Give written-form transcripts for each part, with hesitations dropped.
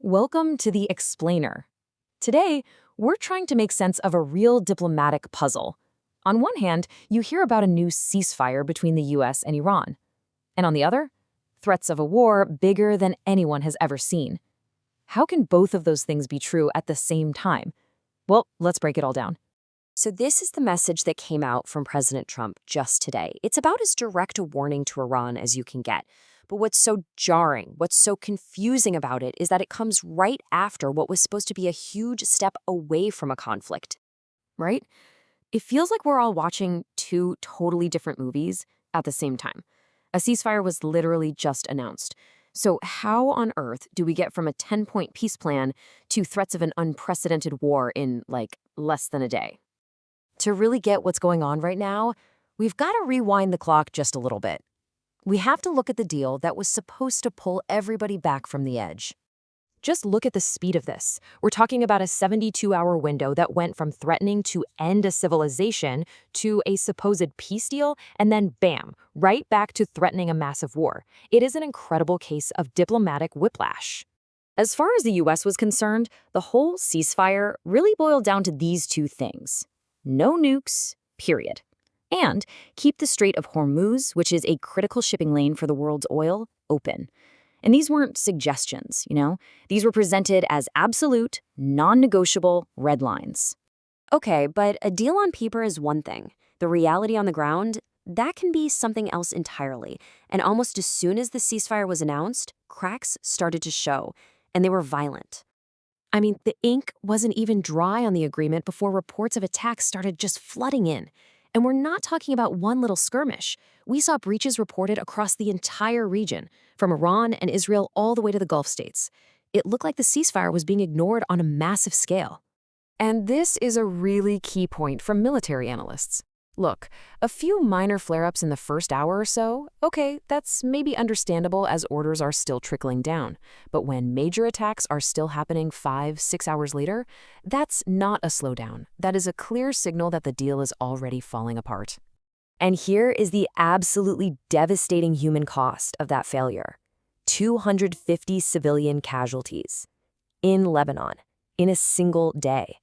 Welcome to the Explainer. Today, we're trying to make sense of a real diplomatic puzzle. On one hand, you hear about a new ceasefire between the US and Iran. And on the other, threats of a war bigger than anyone has ever seen. How can both of those things be true at the same time? Well, let's break it all down. So this is the message that came out from President Trump just today. It's about as direct a warning to Iran as you can get. But what's so jarring, what's so confusing about it is that it comes right after what was supposed to be a huge step away from a conflict. Right? It feels like we're all watching two totally different movies at the same time. A ceasefire was literally just announced. So how on earth do we get from a 10-point peace plan to threats of an unprecedented war in, less than a day? To really get what's going on right now, we've got to rewind the clock just a little bit. We have to look at the deal that was supposed to pull everybody back from the edge. Just look at the speed of this. We're talking about a 72-hour window that went from threatening to end a civilization to a supposed peace deal, and then bam, right back to threatening a massive war. It is an incredible case of diplomatic whiplash. As far as the US was concerned, the whole ceasefire really boiled down to these two things. No nukes, period. And keep the Strait of Hormuz, which is a critical shipping lane for the world's oil, open. And these weren't suggestions, These were presented as absolute, non-negotiable red lines. Okay, but a deal on paper is one thing. The reality on the ground, that can be something else entirely. And almost as soon as the ceasefire was announced, cracks started to show, and they were violent. I mean, the ink wasn't even dry on the agreement before reports of attacks started just flooding in. And we're not talking about one little skirmish. We saw breaches reported across the entire region, from Iran and Israel all the way to the Gulf states. It looked like the ceasefire was being ignored on a massive scale. And this is a really key point from military analysts. Look, a few minor flare-ups in the first hour or so, okay, that's maybe understandable as orders are still trickling down. But when major attacks are still happening 5-6 hours later, that's not a slowdown. That is a clear signal that the deal is already falling apart. And here is the absolutely devastating human cost of that failure. 250 civilian casualties in Lebanon in a single day.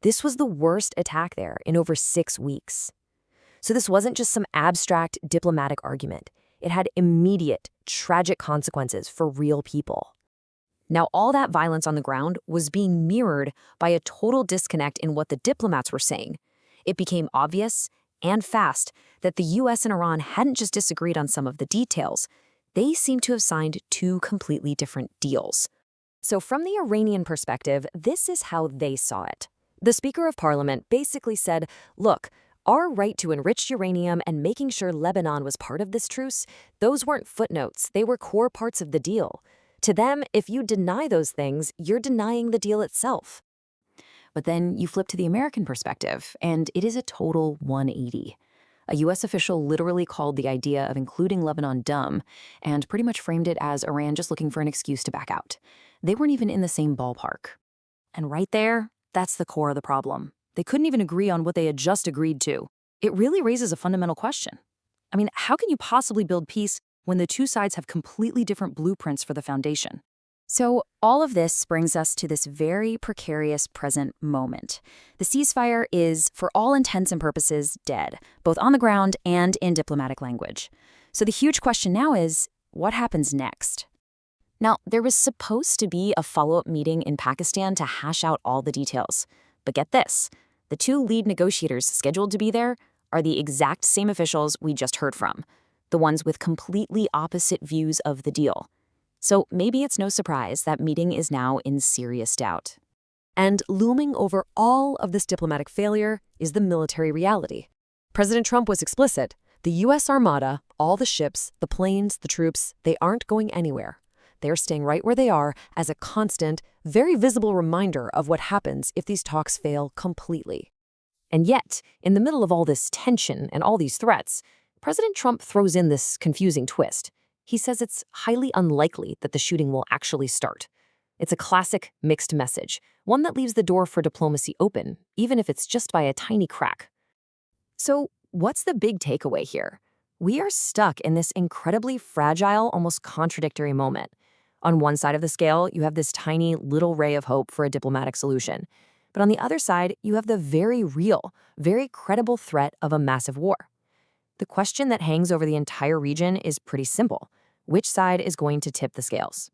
This was the worst attack there in over 6 weeks. So this wasn't just some abstract diplomatic argument. It had immediate, tragic consequences for real people. Now, all that violence on the ground was being mirrored by a total disconnect in what the diplomats were saying. It became obvious and fast that the US and Iran hadn't just disagreed on some of the details. They seemed to have signed two completely different deals. So from the Iranian perspective, this is how they saw it. The Speaker of Parliament basically said, look, our right to enrich uranium and making sure Lebanon was part of this truce, those weren't footnotes, they were core parts of the deal. To them, if you deny those things, you're denying the deal itself. But then you flip to the American perspective, and it is a total 180. A US official literally called the idea of including Lebanon dumb, and pretty much framed it as Iran just looking for an excuse to back out. They weren't even in the same ballpark. And right there, that's the core of the problem. They couldn't even agree on what they had just agreed to. It really raises a fundamental question. I mean, how can you possibly build peace when the two sides have completely different blueprints for the foundation? So all of this brings us to this very precarious present moment. The ceasefire is, for all intents and purposes, dead, both on the ground and in diplomatic language. So the huge question now is, what happens next? Now, there was supposed to be a follow-up meeting in Pakistan to hash out all the details. But get this, the two lead negotiators scheduled to be there are the exact same officials we just heard from, the ones with completely opposite views of the deal. So maybe it's no surprise that meeting is now in serious doubt. And looming over all of this diplomatic failure is the military reality. President Trump was explicit. The U.S. Armada, all the ships, the planes, the troops, they aren't going anywhere. They're staying right where they are as a constant, very visible reminder of what happens if these talks fail completely. And yet, in the middle of all this tension and all these threats, President Trump throws in this confusing twist. He says it's highly unlikely that the shooting will actually start. It's a classic mixed message, one that leaves the door for diplomacy open, even if it's just by a tiny crack. So, what's the big takeaway here? We are stuck in this incredibly fragile, almost contradictory moment. On one side of the scale, you have this tiny little ray of hope for a diplomatic solution. But on the other side, you have the very real, very credible threat of a massive war. The question that hangs over the entire region is pretty simple. Which side is going to tip the scales?